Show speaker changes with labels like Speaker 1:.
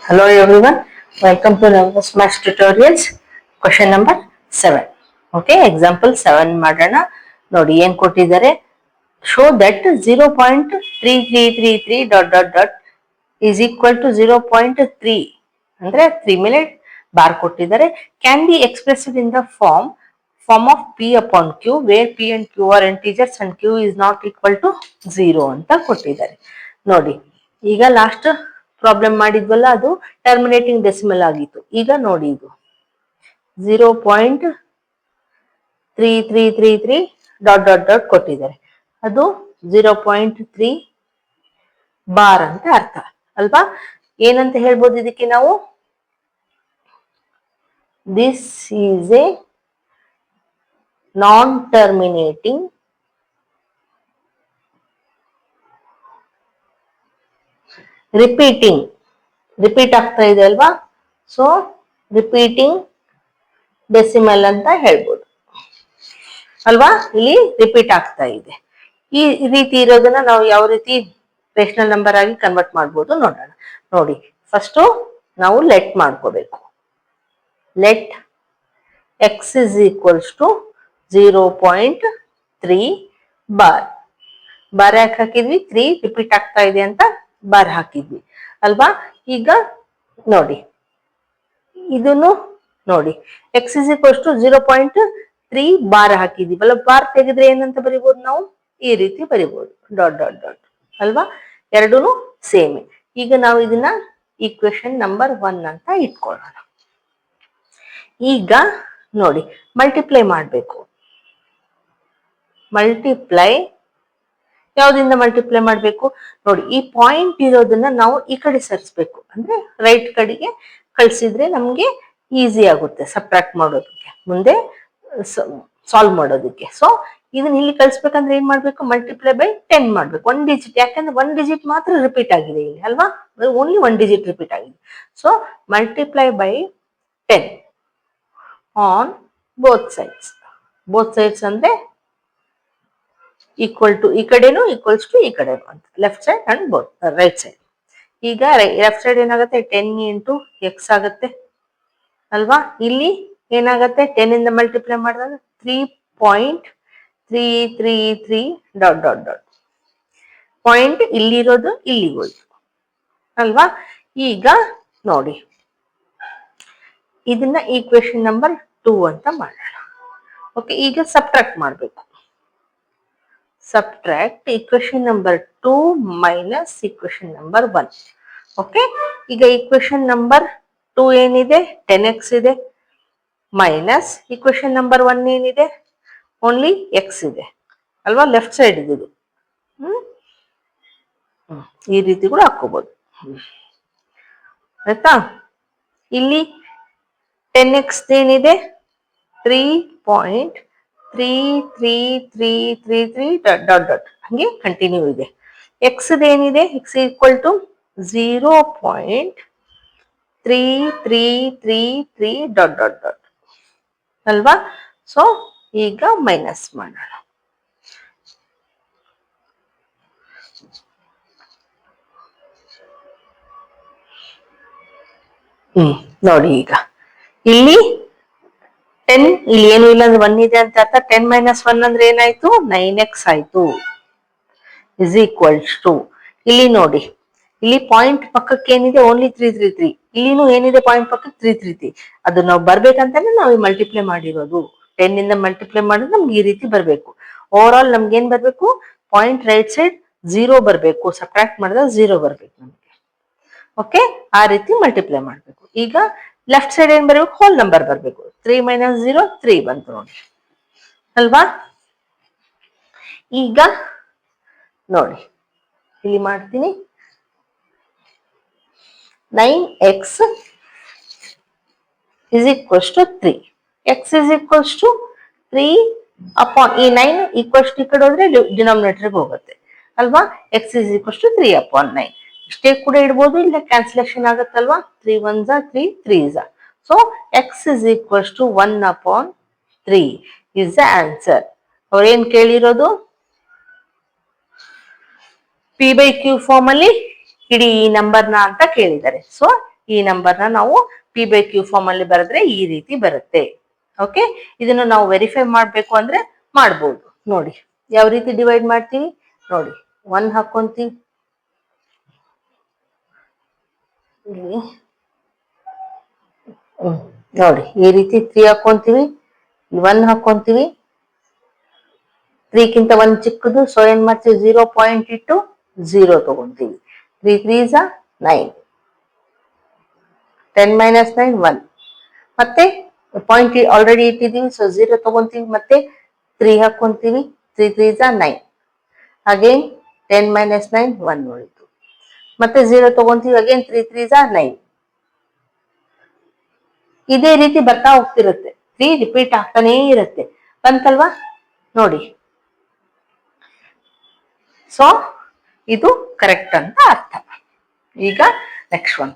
Speaker 1: Hello everyone, welcome to Numbers Maths Tutorials. Question number 7. Okay, example 7 ಮಾಡೋಣ. ನೋಡಿ ಏನು ಕೊಟ್ಟಿದ್ದಾರೆ. Show that 0.3333 is equal to 0.3 ಅಂದ್ರೆ 3 ಮೇಲೆ ಬಾರ್ ಕೊಟ್ಟಿದ್ದಾರೆ. Can be expressed in the form of P upon Q where P and Q are integers and Q is not equal to 0 ಅಂತ ಕೊಟ್ಟಿದ್ದಾರೆ. ನೋಡಿ ಈಗ ಲಾಸ್ಟ್ ಪ್ರಾಬ್ಲಮ್ ಮಾಡಿದ್ವಲ್ಲ, ಅದು ಟರ್ಮಿನೇಟಿಂಗ್ ಡೆಸಿಮಲ್ ಆಗಿತ್ತು. ಈಗ ನೋಡಿ ಇದು 0.3333 ಕೊಟ್ಟಿದ್ದಾರೆ. ಅದು 0.3 ಬಾರ್ ಅಂತ ಅರ್ಥ ಅಲ್ವಾ? ಏನಂತ ಹೇಳ್ಬೋದು ಇದಕ್ಕೆ ನಾವು? This is A non terminating repeat ಆಗ್ತಾ ಇದೆ ಅಲ್ವಾ? ಸೊ ರಿಪೀಟಿಂಗ್ ಡೆಸಿಮಲ್ ಅಂತ ಹೇಳ್ಬೋದು ಅಲ್ವಾ? ಇಲ್ಲಿ ರಿಪೀಟ್ ಆಗ್ತಾ ಇದೆ. ಈ ರೀತಿ ಇರೋದನ್ನ ನಾವು ಯಾವ ರೀತಿ ರೇಷನಲ್ ನಂಬರ್ ಆಗಿ ಕನ್ವರ್ಟ್ ಮಾಡ್ಬೋದು ನೋಡೋಣ. ನೋಡಿ, ಫಸ್ಟ್ ನಾವು ಲೆಟ್ ಮಾಡ್ಕೋಬೇಕು. Let X is equals to 0.3 bar. Bar ಯಾಕೆ ಹಾಕಿದ್ವಿ? 3 ರಿಪೀಟ್ ಆಗ್ತಾ ಇದೆ ಅಂತ ಬಾರ್ ಹಾಕಿದ್ವಿ ಅಲ್ವಾ? ಈಗ ನೋಡಿ ಇದನ್ನು ನೋಡಿ, x is equals to 0.3 bar ಹಾಕಿದೀವಲ್ಲ. ಬಾರ್ ತೆಗೆದ್ರೆ ಏನಂತ ಬರಿಬಹುದು ನಾವು? ಈ ರೀತಿ ಬರಿಬಹುದು, ಡಾಟ್ ಡಾಟ್ ಡಾಟ್ ಅಲ್ವಾ? ಎರಡೂ ಸೇಮ್. ಈಗ ನಾವು ಇದನ್ನ ಈಕ್ವೇಶನ್ ನಂಬರ್ 1 ಅಂತ ಇಟ್ಕೊಳ್ಳೋಣ. ಈಗ ನೋಡಿ ಮಲ್ಟಿಪ್ಲೈ ಮಾಡಬೇಕು. ಮಲ್ಟಿಪ್ಲೈ ಯಾವ್ದಿಂದ ಮಲ್ಟಿಪ್ಲೈ ಮಾಡಬೇಕು? ನೋಡಿ, ಈ ಪಾಯಿಂಟ್ ಇರೋದನ್ನ ನಾವು ಈ ಕಡೆ ಸರಿಸ್ಬೇಕು. ಅಂದ್ರೆ ರೈಟ್ ಕಡೆಗೆ ಕಳ್ಸಿದ್ರೆ ನಮ್ಗೆ ಈಸಿ ಆಗುತ್ತೆ ಸಬ್ಟ್ರಾಕ್ಟ್ ಮಾಡೋದಕ್ಕೆ, ಮುಂದೆ ಸಾಲ್ವ್ ಮಾಡೋದಕ್ಕೆ. ಸೊ ಇದನ್ನ ಇಲ್ಲಿ ಕಳ್ಸ್ಬೇಕಂದ್ರೆ ಏನ್ ಮಾಡ್ಬೇಕು? ಮಲ್ಟಿಪ್ಲೈ ಬೈ 10 ಮಾಡ್ಬೇಕು. 1 ಡಿಜಿಟ್, ಯಾಕಂದ್ರೆ 1 ಡಿಜಿಟ್ ಮಾತ್ರ ರಿಪೀಟ್ ಆಗಿದೆ ಇಲ್ಲಿ ಅಲ್ವಾ? ಓನ್ಲಿ 1 ಡಿಜಿಟ್ ರಿಪೀಟ್ ಆಗಿದೆ. So multiply by 10 on both sides. Both sides ಅಂದ್ರೆ ಈಕ್ವಲ್ ಟು, ಈ ಕಡೆನು ಈಕ್ವಲ್ಸ್ ಟು ಈ ಕಡೆನು ಅಂತ, left side and both right side. ಈಗ ಲೆಫ್ಟ್ ಸೈಡ್ ಏನಾಗುತ್ತೆ? 10 ಇಂಟು ಎಕ್ಸ್ ಆಗುತ್ತೆ ಅಲ್ವಾ? ಇಲ್ಲಿ ಏನಾಗುತ್ತೆ? 10 ಇಂದ ಮಲ್ಟಿಪ್ಲೈ ಮಾಡಿದಾಗ 3.333 ಡಾಟ್ ಡಾಟ್ ಡಾಟ್. ಪಾಯಿಂಟ್ ಇಲ್ಲಿರೋದು ಇಲ್ಲಿಗೆ ಹೋಯ್ತು ಅಲ್ವಾ? ಈಗ ನೋಡಿ ಇದನ್ನ ಈಕ್ವೇಶನ್ ನಂಬರ್ 2 ಅಂತ ಮಾಡೋಣ. ಓಕೆ, ಈಗ ಸಬ್ಟ್ರಾಕ್ಟ್ ಮಾಡಬೇಕು. Subtract equation number 2 minus equation number 1. Okay, ಈಗ ಈಕ್ವೇಶನ್ ನಂಬರ್ 2 ಏನಿದೆ? 10x ಇದೆ, ಮೈನಸ್ ಈಕ್ವೇಶನ್ ನಂಬರ್ 1 ಏನಿದೆ? ಓನ್ಲಿ ಎಕ್ಸ್ ಇದೆ ಅಲ್ವಾ? ಲೆಫ್ಟ್ ಸೈಡ್ ಇದು. ಈ ರೀತಿ ಕೂಡ ಹಾಕೋಬಹುದು ಆಯ್ತಾ? ಇಲ್ಲಿ 10x ಏನಿದೆ? 3.33333 ಡಾಟ್ ಡಾಟ್ ಡಾಟ್ ಹಂಗೆ ಕಂಟಿನ್ಯೂ ಇದೆ. ಎಕ್ಸ್ ಏನಿದೆ? X equal to 0.3333 dot dot dot ಅಲ್ವಾ? ಸೊ ಈಗ ಮೈನಸ್ ಮಾಡೋಣ. ನೋಡಿ ಈಗ ಇಲ್ಲಿ 10, ಇಲ್ಲಿ ಏನು ಇಲ್ಲ ಅಂದ್ರೆ 1 ಇದೆ ಅಂತ ಅರ್ಥ. 10 ಮೈನಸ್ 1 ಅಂದ್ರೆ ಏನಾಯ್ತು? 9x ಆಯ್ತು. ಇಸ್ ಈಕ್ವಲ್ಸ್ ಟು, ಇಲ್ಲಿ ನೋಡಿ, ಇಲ್ಲಿ ಪಾಯಿಂಟ್ ಪಕ್ಕಕ್ಕೆ ಏನಿದೆ? ಓನ್ಲಿ 333. ಇಲ್ಲಿನೂ ಏನಿದೆ? ಪಾಯಿಂಟ್ ಪಕ್ಕಕ್ಕೆ 333. ಅದು ನಾವು ಬರ್ಬೇಕಂತಾನೆ ನಾವು ಮಲ್ಟಿಪ್ಲೈ ಮಾಡಿರೋದು. 10 ಇಂದ ಮಲ್ಟಿಪ್ಲೈ ಮಾಡಿದ್ರೆ ನಮ್ಗೆ ಈ ರೀತಿ ಬರ್ಬೇಕು. ಓವರ್ ಆಲ್ ನಮ್ಗೆ ಏನ್ ಬರ್ಬೇಕು? ಪಾಯಿಂಟ್ ರೈಟ್ ಸೈಡ್ 0 ಬರ್ಬೇಕು. ಸಬ್ಟ್ರಾಕ್ಟ್ ಮಾಡಿದಾಗ 0 ಬರ್ಬೇಕು ನಮ್ಗೆ. ಓಕೆ, ಆ ರೀತಿ ಮಲ್ಟಿಪ್ಲೈ ಮಾಡ್ಬೇಕು. ಈಗ ಲೆಫ್ಟ್ ಸೈಡ್ ಏನ್ ಬರ್ಬೇಕು? ಹೋಲ್ ನಂಬರ್ ಬರ್ಬೇಕು. 3 ಮೈನಸ್ 0 3 ಬಂತು ನೋಡಿ ಅಲ್ವಾ? ಈಗ ನೋಡಿ ಇಲ್ಲಿ ಮಾಡ್ತೀನಿ. 9x is equals to 3. x is equals to 3 upon, ಈ 9 ಈಕ್ವಲ್ಸ್ ಟು ಈ ಕಡೆ ಹೋದ್ರೆ ಡಿನಾಮಿನೇಟರ್ಗೆ ಹೋಗುತ್ತೆ ಅಲ್ವಾ? x is equals to 3 upon 9. ಇಷ್ಟೇ ಕೂಡ ಇಡ್ಬೋದು, ಇಲ್ಲ ಕ್ಯಾನ್ಸಲೇಷನ್ ಆಗುತ್ತಲ್ವಾ? 3 1s 3 3s. So x is equals to 1 upon 3 is the answer. ಅವ್ರೇನ್ ಕೇಳಿರೋದು? P by Q ಫಾರ್ಮ್ ಅಲ್ಲಿ ಇಡೀ ನಂಬರ್ನ ಅಂತ ಕೇಳಿದ್ದಾರೆ. ಸೊ ಈ ನಂಬರ್ನ ನಾವು P/Q ಫಾರ್ಮ್ ಅಲ್ಲಿ ಬರೆದ್ರೆ ಈ ರೀತಿ ಬರುತ್ತೆ. ಓಕೆ, ಇದನ್ನು ನಾವು ವೆರಿಫೈ ಮಾಡ್ಬೇಕು ಅಂದ್ರೆ ಮಾಡ್ಬೋದು. ನೋಡಿ ಯಾವ ರೀತಿ ಡಿವೈಡ್ ಮಾಡ್ತೀವಿ ನೋಡಿ. 1 ಹಾಕೊಂತೀವಿ ಇಲ್ಲಿ, ನೋಡಿ ಈ ರೀತಿ 3 ಹಾಕೊಂತೀವಿ, 1 ಹಾಕೊಂತೀವಿ, 3ಗಿಂತ 1 ಚಿಕ್ಕದು, ಸೊ ಏನ್ ಮಾಡ್ತೀವಿ 0 ಪಾಯಿಂಟ್ ಇಟ್ಟು 0 ತಗೊಂತೀವಿ. 3 3s 9, 10 minus 9 1, ಮತ್ತೆ ಪಾಯಿಂಟ್ ಆಲ್ರೆಡಿ ಇಟ್ಟಿದೀವಿ, ಸೊ 0 ತಗೊಂತೀವಿ, ಮತ್ತೆ 3 ಹಾಕೊಂತೀವಿ, 3 3s 9, ಅಗೇನ್ 10 minus 9 1 ಉಳಿತು, ಮತ್ತೆ 0 ತಗೊಂತೀವಿ, ಅಗೇನ್ 3 3s 9. ಇದೇ ರೀತಿ ಬರ್ತಾ ಹೋಗ್ತಿರುತ್ತೆ, 3 ರಿಪೀಟ್ ಆಗ್ತಾನೇ ಇರುತ್ತೆ. ಬಂತಲ್ವಾ ನೋಡಿ. ಸೊ ಇದು ಕರೆಕ್ಟ್ ಅಂತ ಅರ್ಥ. ಈಗ ನೆಕ್ಸ್ಟ್ ಒನ್.